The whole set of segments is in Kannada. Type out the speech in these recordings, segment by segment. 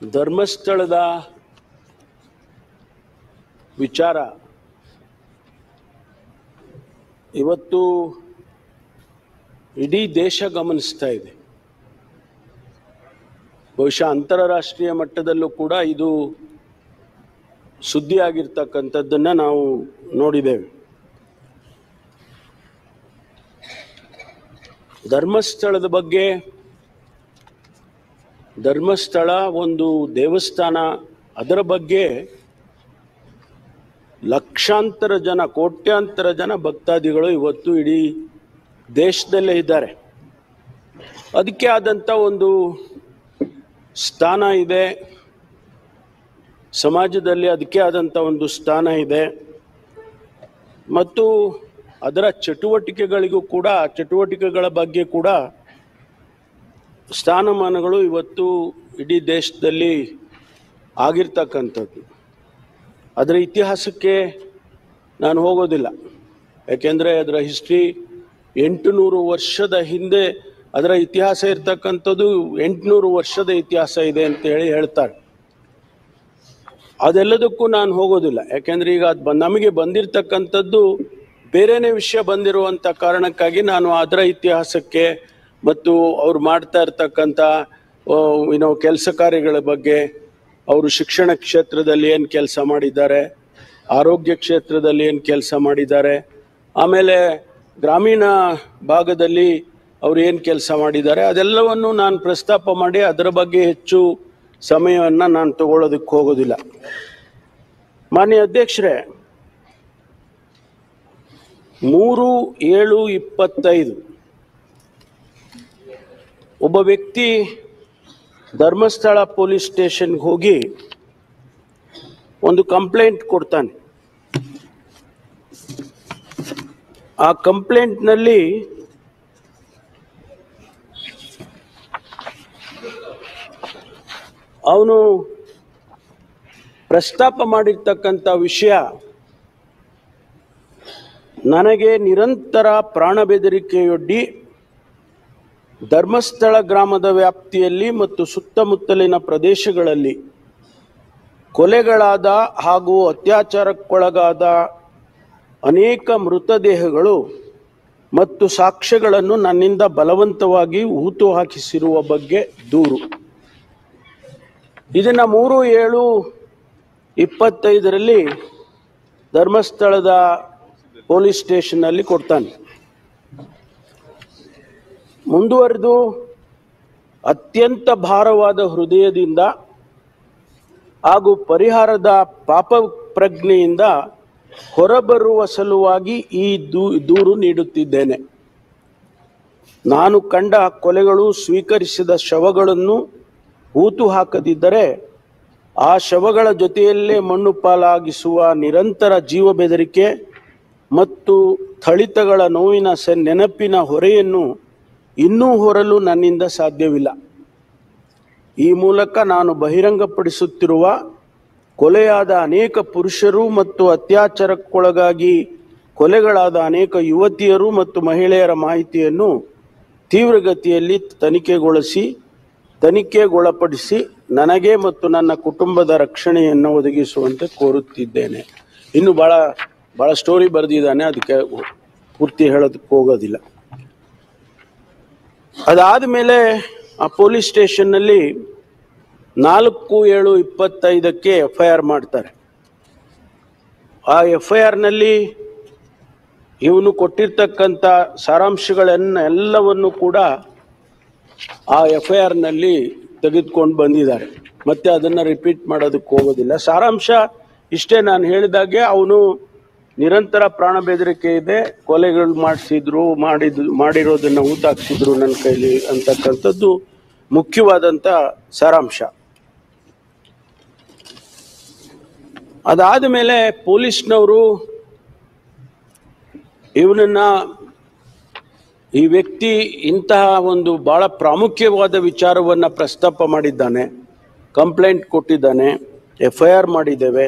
ಧರ್ಮಸ್ಥಳದ ವಿಚಾರ ಇವತ್ತು ಇಡೀ ದೇಶ ಗಮನಿಸ್ತಾ ಇದೆ. ಬಹುಶಃ ಅಂತಾರಾಷ್ಟ್ರೀಯ ಮಟ್ಟದಲ್ಲೂ ಕೂಡ ಇದು ಸುದ್ದಿ ಆಗಿರ್ತಕ್ಕಂಥದ್ದನ್ನು ನಾವು ನೋಡಿದ್ದೇವೆ. ಧರ್ಮಸ್ಥಳದ ಬಗ್ಗೆ, ಧರ್ಮಸ್ಥಳ ಒಂದು ದೇವಸ್ಥಾನ, ಅದರ ಬಗ್ಗೆ ಲಕ್ಷಾಂತರ ಜನ, ಕೋಟ್ಯಾಂತರ ಜನ ಭಕ್ತಾದಿಗಳು ಇವತ್ತು ಇಡೀ ದೇಶದಲ್ಲೇ ಇದ್ದಾರೆ. ಅದಕ್ಕೆ ಆದಂಥ ಒಂದು ಸ್ಥಾನ ಇದೆ, ಸಮಾಜದಲ್ಲಿ ಅದಕ್ಕೆ ಆದಂಥ ಒಂದು ಸ್ಥಾನ ಇದೆ. ಮತ್ತು ಅದರ ಚಟುವಟಿಕೆಗಳಿಗೂ ಕೂಡ, ಚಟುವಟಿಕೆಗಳ ಬಗ್ಗೆ ಕೂಡ ಸ್ಥಾನಮಾನಗಳು ಇವತ್ತು ಇಡೀ ದೇಶದಲ್ಲಿ ಆಗಿರ್ತಕ್ಕಂಥದ್ದು. ಅದರ ಇತಿಹಾಸಕ್ಕೆ ನಾನು ಹೋಗೋದಿಲ್ಲ, ಯಾಕೆಂದರೆ ಅದರ ಹಿಸ್ಟ್ರಿ 800 ವರ್ಷದ ಹಿಂದೆ ಅದರ ಇತಿಹಾಸ ಇರ್ತಕ್ಕಂಥದ್ದು. 800 ವರ್ಷದ ಇತಿಹಾಸ ಇದೆ ಅಂತ ಹೇಳ್ತಾರೆ. ಅದೆಲ್ಲದಕ್ಕೂ ನಾನು ಹೋಗೋದಿಲ್ಲ, ಯಾಕೆಂದರೆ ಈಗ ಅದು ನಮಗೆ ಬಂದಿರತಕ್ಕಂಥದ್ದು ಬೇರೆಯೇ ವಿಷಯ ಬಂದಿರುವಂಥ ಕಾರಣಕ್ಕಾಗಿ ನಾನು ಅದರ ಇತಿಹಾಸಕ್ಕೆ ಮತ್ತು ಅವ್ರು ಮಾಡ್ತಾ ಇರ್ತಕ್ಕಂಥ ಕೆಲಸ ಕಾರ್ಯಗಳ ಬಗ್ಗೆ, ಅವರು ಶಿಕ್ಷಣ ಕ್ಷೇತ್ರದಲ್ಲಿ ಏನು ಕೆಲಸ ಮಾಡಿದ್ದಾರೆ, ಆರೋಗ್ಯ ಕ್ಷೇತ್ರದಲ್ಲಿ ಏನು ಕೆಲಸ ಮಾಡಿದ್ದಾರೆ, ಆಮೇಲೆ ಗ್ರಾಮೀಣ ಭಾಗದಲ್ಲಿ ಅವರು ಏನು ಕೆಲಸ ಮಾಡಿದ್ದಾರೆ, ಅದೆಲ್ಲವನ್ನು ನಾನು ಪ್ರಸ್ತಾಪ ಮಾಡಿ ಅದರ ಬಗ್ಗೆ ಹೆಚ್ಚು ಸಮಯವನ್ನು ನಾನು ತಗೊಳ್ಳೋದಕ್ಕೆ ಹೋಗೋದಿಲ್ಲ. ಮಾನ್ಯ ಅಧ್ಯಕ್ಷರೇ, 3/7/25 ಒಬ್ಬ ವ್ಯಕ್ತಿ ಧರ್ಮಸ್ಥಳ ಪೊಲೀಸ್ ಸ್ಟೇಷನ್ಗೆ ಹೋಗಿ ಒಂದು ಕಂಪ್ಲೇಂಟ್ ಕೊಡ್ತಾನೆ. ಆ ಕಂಪ್ಲೇಂಟ್ನಲ್ಲಿ ಅವನು ಪ್ರಸ್ತಾಪ ಮಾಡಿರ್ತಕ್ಕಂಥ ವಿಷಯ, ನನಗೆ ನಿರಂತರ ಪ್ರಾಣ ಬೆದರಿಕೆಯೊಡ್ಡಿ ಧರ್ಮಸ್ಥಳ ಗ್ರಾಮದ ವ್ಯಾಪ್ತಿಯಲ್ಲಿ ಮತ್ತು ಸುತ್ತಮುತ್ತಲಿನ ಪ್ರದೇಶಗಳಲ್ಲಿ ಕೊಲೆಗಳಾದ ಹಾಗೂ ಅತ್ಯಾಚಾರಕ್ಕೊಳಗಾದ ಅನೇಕ ಮೃತದೇಹಗಳು ಮತ್ತು ಸಾಕ್ಷ್ಯಗಳನ್ನು ನನ್ನಿಂದ ಬಲವಂತವಾಗಿ ಹೂತು ಹಾಕಿಸಿರುವ ಬಗ್ಗೆ ದೂರು. ಇದನ್ನು 3/7/25 ಧರ್ಮಸ್ಥಳದ ಪೊಲೀಸ್ ಸ್ಟೇಷನ್ನಲ್ಲಿ ಕೊಡ್ತಾನೆ. ಮುಂದುವರೆದು ಅತ್ಯಂತ ಭಾರವಾದ ಹೃದಯದಿಂದ ಹಾಗೂ ಪರಿಹಾರದ ಪಾಪ ಪ್ರಜ್ಞೆಯಿಂದ ಹೊರಬರುವ ಸಲುವಾಗಿ ಈ ದೂರು ನೀಡುತ್ತಿದ್ದೇನೆ. ನಾನು ಕಂಡ ಕೊಲೆಗಳು, ಸ್ವೀಕರಿಸಿದ ಶವಗಳನ್ನು ಹೂತು ಹಾಕದಿದ್ದರೆ ಆ ಶವಗಳ ಜೊತೆಯಲ್ಲೇ ಮಣ್ಣು ಪಾಲಾಗಿಸುವ ನಿರಂತರ ಜೀವ ಬೆದರಿಕೆ ಮತ್ತು ಥಳಿತಗಳ ನೋವಿನ ನೆನಪಿನ ಹೊರೆಯನ್ನು ಇನ್ನೂ ಹೊರಲು ನನ್ನಿಂದ ಸಾಧ್ಯವಿಲ್ಲ. ಈ ಮೂಲಕ ನಾನು ಬಹಿರಂಗಪಡಿಸುತ್ತಿರುವ ಕೊಲೆಯಾದ ಅನೇಕ ಪುರುಷರು ಮತ್ತು ಅತ್ಯಾಚಾರಕ್ಕೊಳಗಾಗಿ ಕೊಲೆಗಳಾದ ಅನೇಕ ಯುವತಿಯರು ಮತ್ತು ಮಹಿಳೆಯರ ಮಾಹಿತಿಯನ್ನು ತೀವ್ರಗತಿಯಲ್ಲಿ ತನಿಖೆಗೊಳಪಡಿಸಿ ನನಗೆ ಮತ್ತು ನನ್ನ ಕುಟುಂಬದ ರಕ್ಷಣೆಯನ್ನು ಒದಗಿಸುವಂತೆ ಕೋರುತ್ತಿದ್ದೇನೆ. ಇನ್ನು ಭಾಳ ಸ್ಟೋರಿ ಬರೆದಿದ್ದಾನೆ, ಅದಕ್ಕೆ ಪೂರ್ತಿ ಹೇಳೋದಕ್ಕೆ ಹೋಗೋದಿಲ್ಲ. ಅದಾದ ಮೇಲೆ ಆ ಪೊಲೀಸ್ ಸ್ಟೇಷನ್ನಲ್ಲಿ 4/7/25 FIR ಮಾಡ್ತಾರೆ. ಆ FIRನಲ್ಲಿ ಇವನು ಕೊಟ್ಟಿರ್ತಕ್ಕಂಥ ಸಾರಾಂಶಗಳನ್ನೆಲ್ಲವನ್ನು ಕೂಡ ಆ FIRನಲ್ಲಿ ತೆಗೆದುಕೊಂಡು ಬಂದಿದ್ದಾರೆ. ಮತ್ತೆ ಅದನ್ನು ರಿಪೀಟ್ ಮಾಡೋದಕ್ಕೆ ಹೋಗೋದಿಲ್ಲ. ಸಾರಾಂಶ ಇಷ್ಟೇ, ನಾನು ಹೇಳಿದಾಗೆ ಅವನು ನಿರಂತರ ಪ್ರಾಣ ಬೆದರಿಕೆ ಇದೆ, ಕೊಲೆಗಳು ಮಾಡಿರೋದನ್ನು ಹೂತಾಕ್ಸಿದ್ರು ನನ್ನ ಕೈಲಿ ಅಂತಕ್ಕಂಥದ್ದು ಮುಖ್ಯವಾದಂಥ ಸಾರಾಂಶ. ಅದಾದ ಮೇಲೆ ಪೊಲೀಸ್ನವರು ಈ ವ್ಯಕ್ತಿ ಇಂತಹ ಒಂದು ಭಾಳ ಪ್ರಾಮುಖ್ಯವಾದ ವಿಚಾರವನ್ನು ಪ್ರಸ್ತಾಪ ಮಾಡಿದ್ದಾನೆ, ಕಂಪ್ಲೇಂಟ್ ಕೊಟ್ಟಿದ್ದಾನೆ, FIR ಮಾಡಿದ್ದೇವೆ,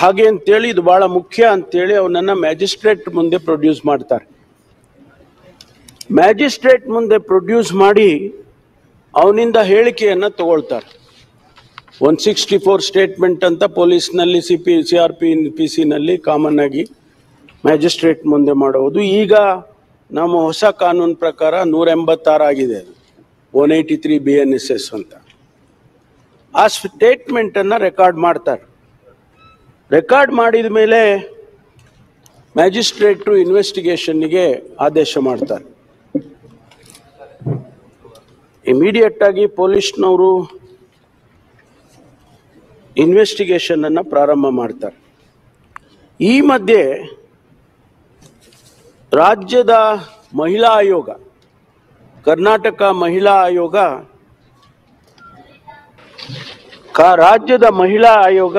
ಹಾಗೆ ಅಂತೇಳಿ ಇದು ಭಾಳ ಮುಖ್ಯ ಅಂತೇಳಿ ಅವನನ್ನು ಮ್ಯಾಜಿಸ್ಟ್ರೇಟ್ ಮುಂದೆ ಪ್ರೊಡ್ಯೂಸ್ ಮಾಡ್ತಾರೆ. ಮ್ಯಾಜಿಸ್ಟ್ರೇಟ್ ಮುಂದೆ ಪ್ರೊಡ್ಯೂಸ್ ಮಾಡಿ ಅವನಿಂದ ಹೇಳಿಕೆಯನ್ನು ತಗೊಳ್ತಾರೆ. 164 ಸ್ಟೇಟ್ಮೆಂಟ್ ಅಂತ ಪೊಲೀಸ್ನಲ್ಲಿ CRPC ಕಾಮನ್ ಆಗಿ ಮ್ಯಾಜಿಸ್ಟ್ರೇಟ್ ಮುಂದೆ ಮಾಡುವುದು. ಈಗ ನಮ್ಮ ಹೊಸ ಕಾನೂನು ಪ್ರಕಾರ 186 ಆಗಿದೆ, 183 BNSS ಅಂತ. ಆ ಸ್ಟೇಟ್ಮೆಂಟನ್ನು ರೆಕಾರ್ಡ್ ಮಾಡ್ತಾರೆ. ರೆಕಾರ್ಡ್ ಮಾಡಿದ ಮೇಲೆ ಮ್ಯಾಜಿಸ್ಟ್ರೇಟ್ರು ಇನ್ವೆಸ್ಟಿಗೇಷನ್ಗೆ ಆದೇಶ ಮಾಡ್ತಾರೆ. ಇಮಿಡಿಯೇಟ್ ಆಗಿ ಪೊಲೀಸ್ನವರು ಇನ್ವೆಸ್ಟಿಗೇಷನ್ ಅನ್ನು ಪ್ರಾರಂಭ ಮಾಡ್ತಾರೆ. ಈ ಮಧ್ಯೆ ರಾಜ್ಯದ ಮಹಿಳಾ ಆಯೋಗ, ಕರ್ನಾಟಕ ಮಹಿಳಾ ಆಯೋಗ, ರಾಜ್ಯದ ಮಹಿಳಾ ಆಯೋಗ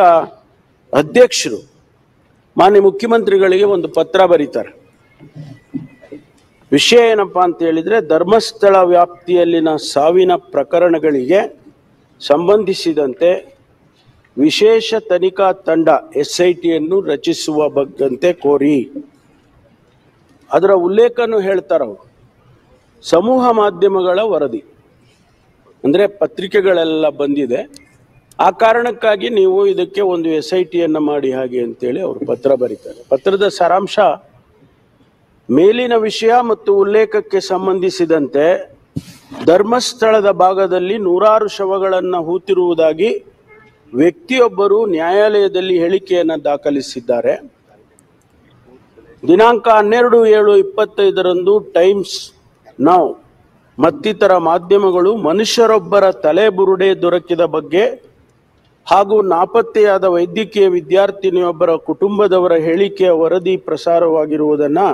ಅಧ್ಯಕ್ಷರು ಮಾನ್ಯ ಮುಖ್ಯಮಂತ್ರಿಗಳಿಗೆ ಒಂದು ಪತ್ರ ಬರೀತಾರೆ. ವಿಷಯ ಏನಪ್ಪಾ ಅಂತ ಹೇಳಿದ್ರೆ, ಧರ್ಮಸ್ಥಳ ವ್ಯಾಪ್ತಿಯಲ್ಲಿನ ಸಾವಿನ ಪ್ರಕರಣಗಳಿಗೆ ಸಂಬಂಧಿಸಿದಂತೆ ವಿಶೇಷ ತನಿಖಾ ತಂಡ SITಯನ್ನು ರಚಿಸುವ ಬಗ್ಗಂತೆ ಕೋರಿ. ಅದರ ಉಲ್ಲೇಖನೂ ಹೇಳ್ತಾರವರು. ಸಮೂಹ ಮಾಧ್ಯಮಗಳ ವರದಿ ಅಂದರೆ ಪತ್ರಿಕೆಗಳೆಲ್ಲ ಬಂದಿದೆ, ಆ ಕಾರಣಕ್ಕಾಗಿ ನೀವು ಇದಕ್ಕೆ ಒಂದು SITಯನ್ನು ಮಾಡಿ ಹಾಗೆ ಅಂತೇಳಿ ಅವರು ಪತ್ರ ಬರೀತಾರೆ. ಪತ್ರದ ಸಾರಾಂಶ: ಮೇಲಿನ ವಿಷಯ ಮತ್ತು ಉಲ್ಲೇಖಕ್ಕೆ ಸಂಬಂಧಿಸಿದಂತೆ ಧರ್ಮಸ್ಥಳದ ಭಾಗದಲ್ಲಿ 100 ಶವಗಳನ್ನು ಹೂತಿರುವುದಾಗಿ ವ್ಯಕ್ತಿಯೊಬ್ಬರು ನ್ಯಾಯಾಲಯದಲ್ಲಿ ಹೇಳಿಕೆಯನ್ನು ದಾಖಲಿಸಿದ್ದಾರೆ. ದಿನಾಂಕ 12/7/25 ಟೈಮ್ಸ್ ನೌ ಮತ್ತಿತರ ಮಾಧ್ಯಮಗಳು ಮನುಷ್ಯರೊಬ್ಬರ ತಲೆಬುರುಡೆ ದೊರಕಿದ ಬಗ್ಗೆ ಹಾಗೂ ನಾಪತ್ತೆಯಾದ ವೈದ್ಯಕೀಯ ವಿದ್ಯಾರ್ಥಿನಿಯೊಬ್ಬರ ಕುಟುಂಬದವರ ಹೇಳಿಕೆಯ ವರದಿ ಪ್ರಸಾರವಾಗಿರುವುದನ್ನು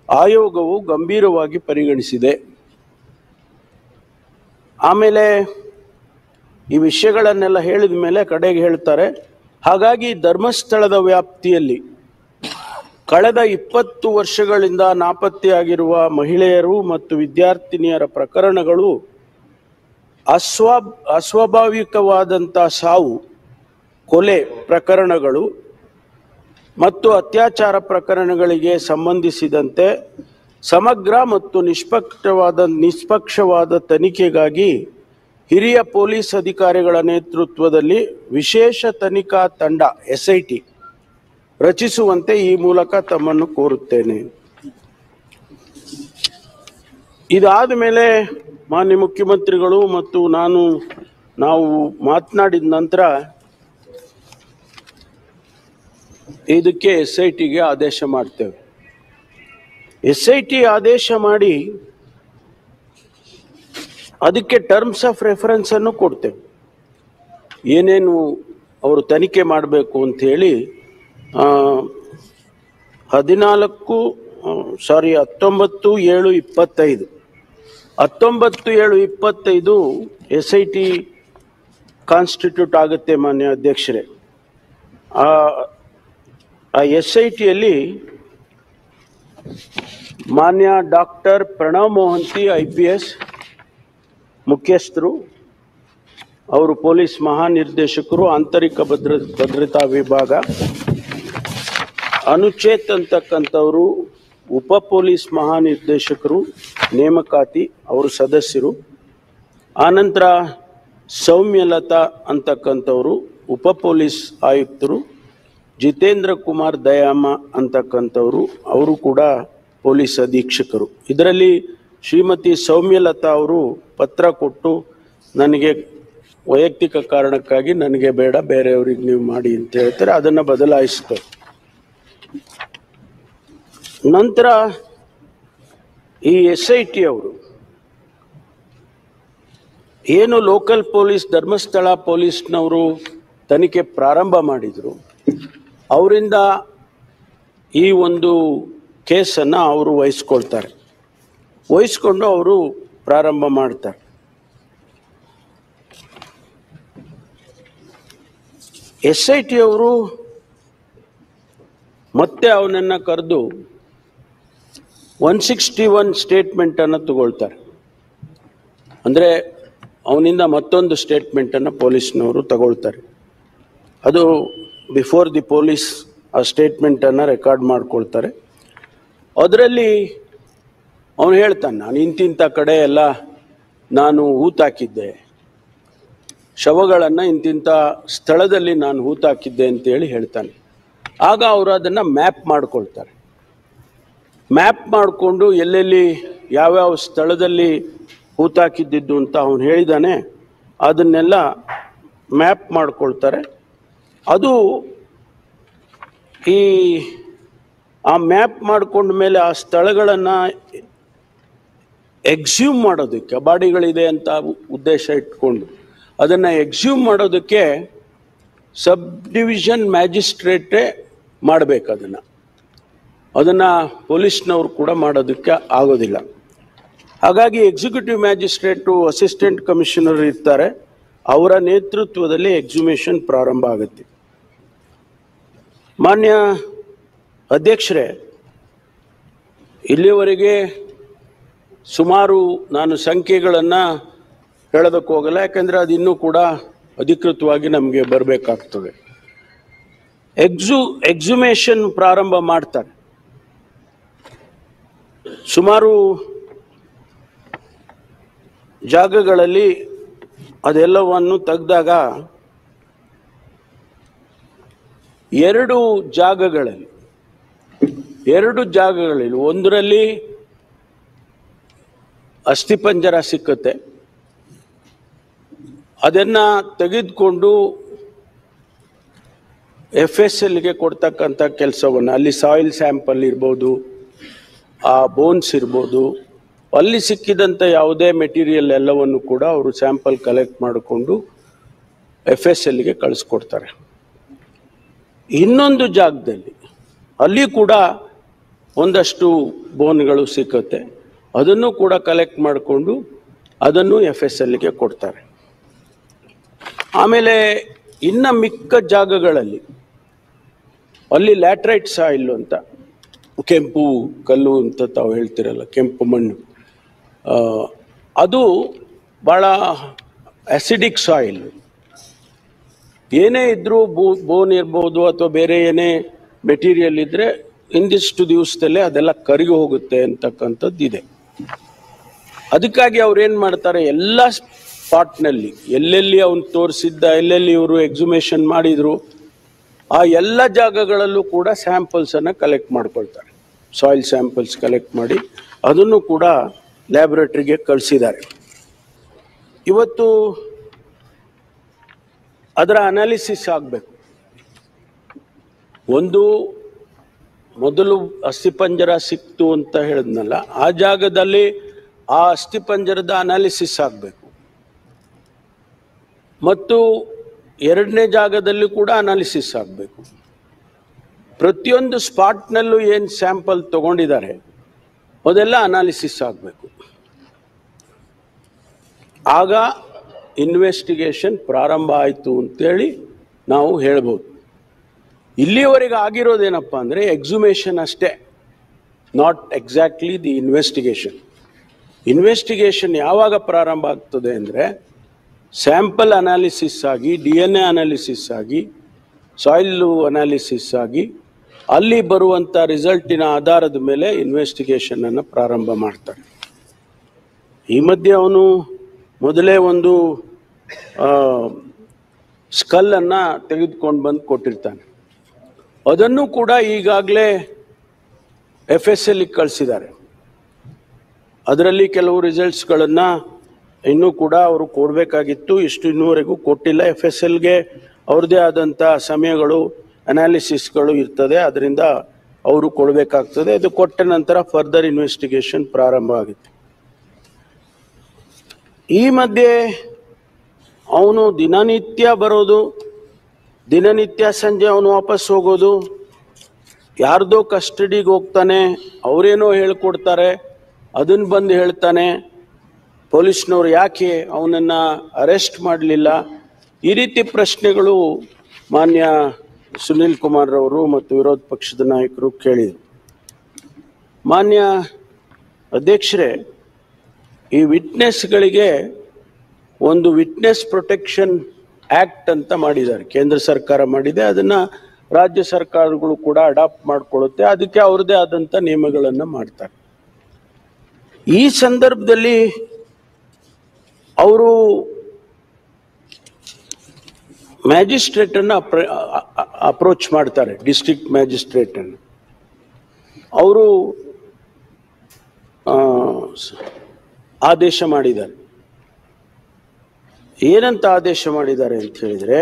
ಆಯೋಗವು ಗಂಭೀರವಾಗಿ ಪರಿಗಣಿಸಿದೆ. ಆಮೇಲೆ ಈ ವಿಷಯಗಳನ್ನೆಲ್ಲ ಹೇಳಿದ ಮೇಲೆ ಕಡೆಗೆ ಹೇಳ್ತಾರೆ, ಹಾಗಾಗಿ ಧರ್ಮಸ್ಥಳದ ವ್ಯಾಪ್ತಿಯಲ್ಲಿ ಕಳೆದ 20 ವರ್ಷಗಳಿಂದ ನಾಪತ್ತೆಯಾಗಿರುವ ಮಹಿಳೆಯರು ಮತ್ತು ವಿದ್ಯಾರ್ಥಿನಿಯರ ಪ್ರಕರಣಗಳು ಅಸ್ವಾಭಾವಿಕವಾದಂಥ ಸಾವು, ಕೊಲೆ ಪ್ರಕರಣಗಳು ಮತ್ತು ಅತ್ಯಾಚಾರ ಪ್ರಕರಣಗಳಿಗೆ ಸಂಬಂಧಿಸಿದಂತೆ ಸಮಗ್ರ ಮತ್ತು ನಿಷ್ಪಕ್ಷವಾದ ತನಿಖೆಗಾಗಿ ಹಿರಿಯ ಪೊಲೀಸ್ ಅಧಿಕಾರಿಗಳ ನೇತೃತ್ವದಲ್ಲಿ ವಿಶೇಷ ತನಿಖಾ ತಂಡ SIT ರಚಿಸುವಂತೆ ಈ ಮೂಲಕ ತಮ್ಮನ್ನು ಕೋರುತ್ತೇನೆ. ಇದಾದ ಮೇಲೆ ಮಾನ್ಯ ಮುಖ್ಯಮಂತ್ರಿಗಳು ಮತ್ತು ನಾವು ಮಾತನಾಡಿದ ನಂತರ ಇದಕ್ಕೆ SITಗೆ ಆದೇಶ ಮಾಡ್ತೇವೆ. SIT ಆದೇಶ ಮಾಡಿ ಅದಕ್ಕೆ ಟರ್ಮ್ಸ್ ಆಫ್ ರೆಫರೆನ್ಸ್ ಅನ್ನು ಕೊಡ್ತೇವೆ. ಏನೇನು ಅವರು ತನಿಖೆ ಮಾಡಬೇಕು ಅಂತ ಹೇಳಿ 19/7/25 SIT ಕಾನ್ಸ್ಟಿಟ್ಯೂಟ್ ಆಗುತ್ತೆ ಮಾನ್ಯ ಅಧ್ಯಕ್ಷರೇ. ಆ SITಯಲ್ಲಿ ಮಾನ್ಯ ಡಾಕ್ಟರ್ ಪ್ರಣವ್ ಮೊಹಂತಿ IPS ಮುಖ್ಯಸ್ಥರು, ಅವರು ಪೊಲೀಸ್ ಮಹಾನಿರ್ದೇಶಕರು, ಆಂತರಿಕ ಭದ್ರತಾ ವಿಭಾಗ. ಅನುಚೇತ್ ಅಂತಕ್ಕಂಥವರು ಉಪ ಪೊಲೀಸ್ ಮಹಾನಿರ್ದೇಶಕರು, ನೇಮಕಾತಿ, ಅವರು ಸದಸ್ಯರು. ಆನಂತರ ಸೌಮ್ಯಲತಾ ಅಂತಕ್ಕಂಥವರು ಉಪ ಪೊಲೀಸ್ ಆಯುಕ್ತರು. ಜಿತೇಂದ್ರ ಕುಮಾರ್ ದಯಾಮ ಅಂತಕ್ಕಂಥವರು, ಅವರು ಕೂಡ ಪೊಲೀಸ್ ಅಧೀಕ್ಷಕರು. ಇದರಲ್ಲಿ ಶ್ರೀಮತಿ ಸೌಮ್ಯಲತಾ ಅವರು ಪತ್ರ ಕೊಟ್ಟು ನನಗೆ ವೈಯಕ್ತಿಕ ಕಾರಣಕ್ಕಾಗಿ ನನಗೆ ಬೇಡ, ಬೇರೆಯವ್ರಿಗೆ ನೀವು ಮಾಡಿ ಅಂತ ಹೇಳ್ತಾರೆ. ಅದನ್ನು ಬದಲಾಯಿಸ್ತಾರೆ. ನಂತರ ಈ SIT ಅವರು ಏನು ಲೋಕಲ್ ಪೊಲೀಸ್ ಧರ್ಮಸ್ಥಳ ಪೊಲೀಸ್ನವರು ತನಿಖೆ ಪ್ರಾರಂಭ ಮಾಡಿದರು, ಅವರಿಂದ ಈ ಒಂದು ಕೇಸನ್ನು ಅವರು ವಹಿಸ್ಕೊಂಡು ಅವರು ಪ್ರಾರಂಭ ಮಾಡ್ತಾರೆ. SIT ಅವರು ಮತ್ತೆ ಅವನನ್ನು ಕರೆದು 161 ಸ್ಟೇಟ್ಮೆಂಟನ್ನು ತಗೊಳ್ತಾರೆ. ಅಂದರೆ ಅವನಿಂದ ಮತ್ತೊಂದು ಸ್ಟೇಟ್ಮೆಂಟನ್ನು ಪೊಲೀಸ್ನವರು ತಗೊಳ್ತಾರೆ. ಅದು ಬಿಫೋರ್ ದಿ ಪೊಲೀಸ್ ಆ ಸ್ಟೇಟ್ಮೆಂಟನ್ನು ರೆಕಾರ್ಡ್ ಮಾಡ್ಕೊಳ್ತಾರೆ. ಅದರಲ್ಲಿ ಅವನು ಹೇಳ್ತಾನೆ, ನಾನು ಇಂತಿಂಥ ಕಡೆ ಎಲ್ಲ ನಾನು ಹೂತಾಕಿದ್ದೆ, ಶವಗಳನ್ನು ಇಂತಿಂಥ ಸ್ಥಳದಲ್ಲಿ ನಾನು ಹೂತಾಕಿದ್ದೆ ಅಂತೇಳಿ ಹೇಳ್ತಾನೆ. ಆಗ ಅವರು ಅದನ್ನು ಮ್ಯಾಪ್ ಮಾಡ್ಕೊಳ್ತಾರೆ. ಮ್ಯಾಪ್ ಮಾಡಿಕೊಂಡು ಎಲ್ಲೆಲ್ಲಿ ಯಾವ್ಯಾವ ಸ್ಥಳದಲ್ಲಿ ಹೂತಾಕಿದ್ದಿದ್ದು ಅಂತ ಅವನು ಹೇಳಿದ್ದಾನೆ, ಅದನ್ನೆಲ್ಲ ಮ್ಯಾಪ್ ಮಾಡ್ಕೊಳ್ತಾರೆ. ಅದು ಆ ಮ್ಯಾಪ್ ಮಾಡ್ಕೊಂಡ ಮೇಲೆ ಆ ಸ್ಥಳಗಳನ್ನು ಎಕ್ಸ್ಯೂಮ್ ಮಾಡೋದಕ್ಕೆ, ಬಾಡಿಗಳಿದೆ ಅಂತ ಉದ್ದೇಶ ಇಟ್ಕೊಂಡು ಅದನ್ನು ಎಕ್ಸ್ಯೂಮ್ ಮಾಡೋದಕ್ಕೆ ಸಬ್ ಡಿವಿಷನ್ ಮ್ಯಾಜಿಸ್ಟ್ರೇಟೇ ಮಾಡಬೇಕು. ಅದನ್ನು ಪೊಲೀಸ್ನವರು ಕೂಡ ಮಾಡೋದಕ್ಕೆ ಆಗೋದಿಲ್ಲ. ಹಾಗಾಗಿ ಎಕ್ಸಿಕ್ಯೂಟಿವ್ ಮ್ಯಾಜಿಸ್ಟ್ರೇಟು, ಅಸಿಸ್ಟೆಂಟ್ ಕಮಿಷನರ್ ಇರ್ತಾರೆ, ಅವರ ನೇತೃತ್ವದಲ್ಲಿ ಎಕ್ಸಿಮೇಷನ್ ಪ್ರಾರಂಭ ಆಗುತ್ತೆ. ಮಾನ್ಯ ಅಧ್ಯಕ್ಷರೇ, ಇಲ್ಲಿಯವರೆಗೆ ಸುಮಾರು ನಾನು ಸಂಖ್ಯೆಗಳನ್ನು ಹೇಳೋದಕ್ಕೆ ಹೋಗಲ್ಲ, ಯಾಕಂದರೆ ಅದು ಇನ್ನೂ ಕೂಡ ಅಧಿಕೃತವಾಗಿ ನಮಗೆ ಬರಬೇಕಾಗ್ತದೆ. ಎಕ್ಸಿಮೇಷನ್ ಪ್ರಾರಂಭ ಮಾಡ್ತಾರೆ. ಸುಮಾರು ಜಾಗಗಳಲ್ಲಿ ಅದೆಲ್ಲವನ್ನು ತೆಗೆದಾಗ ಎರಡು ಜಾಗಗಳಲ್ಲಿ ಒಂದರಲ್ಲಿ ಅಸ್ಥಿಪಂಜರ ಸಿಕ್ಕುತ್ತೆ. ಅದನ್ನು ತೆಗೆದುಕೊಂಡು FSLಗೆ ಕೊಡ್ತಕ್ಕಂಥ ಕೆಲಸವನ್ನು, ಅಲ್ಲಿ ಸಾಯಿಲ್ ಸ್ಯಾಂಪಲ್ ಇರ್ಬೋದು, ಆ ಬೋನ್ಸ್ ಇರ್ಬೋದು, ಅಲ್ಲಿ ಸಿಕ್ಕಿದಂಥ ಯಾವುದೇ ಮೆಟೀರಿಯಲ್ ಎಲ್ಲವನ್ನು ಕೂಡ ಅವರು ಸ್ಯಾಂಪಲ್ ಕಲೆಕ್ಟ್ ಮಾಡಿಕೊಂಡು FSLಗೆ ಕಳಿಸ್ಕೊಡ್ತಾರೆ. ಇನ್ನೊಂದು ಜಾಗದಲ್ಲಿ ಅಲ್ಲಿ ಕೂಡ ಒಂದಷ್ಟು ಬೋನ್ಗಳು ಸಿಕ್ಕುತ್ತೆ, ಅದನ್ನು ಕೂಡ ಕಲೆಕ್ಟ್ ಮಾಡಿಕೊಂಡು ಅದನ್ನು FSLಗೆ ಕೊಡ್ತಾರೆ. ಆಮೇಲೆ ಇನ್ನು ಮಿಕ್ಕ ಜಾಗಗಳಲ್ಲಿ ಅಲ್ಲಿ ಲ್ಯಾಟ್ರೈಟ್ ಸಾಯಿಲ್ ಅಂತ, ಕೆಂಪು ಕಲ್ಲು ಅಂತ ತಾವು ಹೇಳ್ತಿರಲ್ಲ, ಕೆಂಪು ಮಣ್ಣು, ಅದು ಭಾಳ ಆ್ಯಸಿಡಿಕ್ ಸಾಯಿಲ್. ಏನೇ ಇದ್ದರೂ ಬೋನ್ ಇರ್ಬೋದು ಅಥವಾ ಬೇರೆ ಏನೇ ಮೆಟೀರಿಯಲ್ ಇದ್ದರೆ ಇಂದಿಷ್ಟು ದಿವಸದಲ್ಲೇ ಅದೆಲ್ಲ ಕರಗಿ ಹೋಗುತ್ತೆ ಅಂತಕ್ಕಂಥದ್ದು ಇದೆ. ಅದಕ್ಕಾಗಿ ಅವ್ರು ಏನು ಮಾಡ್ತಾರೆ, ಎಲ್ಲ ಸ್ಪಾಟ್ನಲ್ಲಿ ಎಲ್ಲೆಲ್ಲಿ ಅವನು ತೋರಿಸಿದ್ದ, ಎಲ್ಲೆಲ್ಲಿ ಇವರು ಎಕ್ಸಿಮೇಷನ್ ಮಾಡಿದರು, ಆ ಎಲ್ಲ ಜಾಗಗಳಲ್ಲೂ ಕೂಡ ಸ್ಯಾಂಪಲ್ಸನ್ನು ಕಲೆಕ್ಟ್ ಮಾಡ್ಕೊಳ್ತಾರೆ. ಸಾಯಿಲ್ ಸ್ಯಾಂಪಲ್ಸ್ ಕಲೆಕ್ಟ್ ಮಾಡಿ ಅದನ್ನು ಕೂಡ ಲ್ಯಾಬೊರೇಟ್ರಿಗೆ ಕಳಿಸಿದ್ದಾರೆ. ಇವತ್ತು ಅದರ ಅನಾಲಿಸಿಸ್ ಆಗಬೇಕು. ಮೊದಲು ಅಸ್ಥಿಪಂಜರ ಸಿಕ್ತು ಅಂತ ಹೇಳಿದ್ನಲ್ಲ, ಆ ಜಾಗದಲ್ಲಿ ಆ ಅಸ್ಥಿಪಂಜರದ ಅನಾಲಿಸಿಸ್ ಆಗಬೇಕು. ಮತ್ತು ಎರಡನೇ ಜಾಗದಲ್ಲಿ ಕೂಡ ಅನಾಲಿಸಿಸ್ ಆಗಬೇಕು. ಪ್ರತಿಯೊಂದು ಸ್ಪಾಟ್ನಲ್ಲೂ ಏನು ಸ್ಯಾಂಪಲ್ ತಗೊಂಡಿದ್ದಾರೆ ಅದೆಲ್ಲ ಅನಾಲಿಸಿಸ್ ಆಗಬೇಕು. ಆಗ ಇನ್ವೆಸ್ಟಿಗೇಷನ್ ಪ್ರಾರಂಭ ಆಯಿತು ಅಂತೇಳಿ ನಾವು ಹೇಳ್ಬೋದು. ಇಲ್ಲಿಯವರೆಗೆ ಆಗಿರೋದೇನಪ್ಪ ಅಂದರೆ ಎಕ್ಸುಮೇಷನ್ ಅಷ್ಟೇ, not exactly the investigation. Investigation ಯಾವಾಗ ಪ್ರಾರಂಭ ಆಗ್ತದೆ ಅಂದರೆ ಸ್ಯಾಂಪಲ್ ಅನಾಲಿಸಿಸ್ ಆಗಿ, DNA ಅನಾಲಿಸಿಸ್ ಆಗಿ, ಸಾಯಿಲು ಅನಾಲಿಸಿಸ್ ಆಗಿ, ಅಲ್ಲಿ ಬರುವಂಥ ರಿಸಲ್ಟಿನ ಆಧಾರದ ಮೇಲೆ ಇನ್ವೆಸ್ಟಿಗೇಷನನ್ನು ಪ್ರಾರಂಭ ಮಾಡ್ತಾರೆ. ಈ ಮಧ್ಯೆ ಅವನು ಮೊದಲೇ ಒಂದು ಸ್ಕಲ್ಲನ್ನು ತೆಗೆದುಕೊಂಡು ಬಂದು ಕೊಟ್ಟಿರ್ತಾನೆ. ಅದನ್ನು ಕೂಡ ಈಗಾಗಲೇ FSLಗೆ ಕಳಿಸಿದ್ದಾರೆ. ಅದರಲ್ಲಿ ಕೆಲವು ರಿಸಲ್ಟ್ಸ್ಗಳನ್ನು ಇನ್ನೂ ಕೂಡ ಅವರು ಕೊಡಬೇಕಾಗಿತ್ತು, ಇನ್ನೂವರೆಗೂ ಕೊಟ್ಟಿಲ್ಲ. FSLಗೆ ಅವ್ರದ್ದೇ ಆದಂಥ ಸಮಯಗಳು, ಅನಾಲಿಸಿಸ್ಗಳು ಇರ್ತದೆ, ಅದರಿಂದ ಅವರು ಕೊಡಬೇಕಾಗ್ತದೆ. ಅದು ಕೊಟ್ಟ ನಂತರ ಫರ್ದರ್ ಇನ್ವೆಸ್ಟಿಗೇಷನ್ ಪ್ರಾರಂಭ ಆಗುತ್ತೆ. ಈ ಮಧ್ಯೆ ಅವನು ದಿನನಿತ್ಯ ಬರೋದು, ದಿನನಿತ್ಯ ಸಂಜೆ ಅವನು ವಾಪಸ್ ಹೋಗೋದು, ಯಾರ್ದೋ ಕಸ್ಟಡಿಗೆ ಹೋಗ್ತಾನೆ, ಅವರೇನೋ ಹೇಳ್ಕೊಡ್ತಾರೆ, ಅದನ್ನು ಬಂದು ಹೇಳ್ತಾನೆ, ಪೊಲೀಸ್ನವ್ರು ಯಾಕೆ ಅವನನ್ನು ಅರೆಸ್ಟ್ ಮಾಡಲಿಲ್ಲ, ಈ ರೀತಿ ಪ್ರಶ್ನೆಗಳು ಮಾನ್ಯ ಸುನೀಲ್ ಕುಮಾರ್ ಅವರು ಮತ್ತು ವಿರೋಧ ಪಕ್ಷದ ನಾಯಕರು ಕೇಳಿದರು. ಮಾನ್ಯ ಅಧ್ಯಕ್ಷರೇ, ಈ ವಿಟ್ನೆಸ್ಗಳಿಗೆ ಒಂದು ವಿಟ್ನೆಸ್ ಪ್ರೊಟೆಕ್ಷನ್ ಆ್ಯಕ್ಟ್ ಅಂತ ಮಾಡಿದ್ದಾರೆ, ಕೇಂದ್ರ ಸರ್ಕಾರ ಮಾಡಿದೆ. ಅದನ್ನು ರಾಜ್ಯ ಸರ್ಕಾರಗಳು ಕೂಡ ಅಡಾಪ್ಟ್ ಮಾಡಿಕೊಳ್ಳುತ್ತೆ, ಅದಕ್ಕೆ ಅವ್ರದ್ದೇ ಆದಂಥ ನಿಯಮಗಳನ್ನು ಮಾಡ್ತಾರೆ. ಈ ಸಂದರ್ಭದಲ್ಲಿ ಅವರು ಮ್ಯಾಜಿಸ್ಟ್ರೇಟ್ ಅನ್ನು ಅಪ್ರೋಚ್ ಮಾಡ್ತಾರೆ, ಡಿಸ್ಟ್ರಿಕ್ಟ್ ಮ್ಯಾಜಿಸ್ಟ್ರೇಟ್ ಅನ್ನು. ಅವರು ಆದೇಶ ಮಾಡಿದ್ದಾರೆ. ಏನಂತ ಆದೇಶ ಮಾಡಿದ್ದಾರೆ ಅಂತ ಹೇಳಿದ್ರೆ,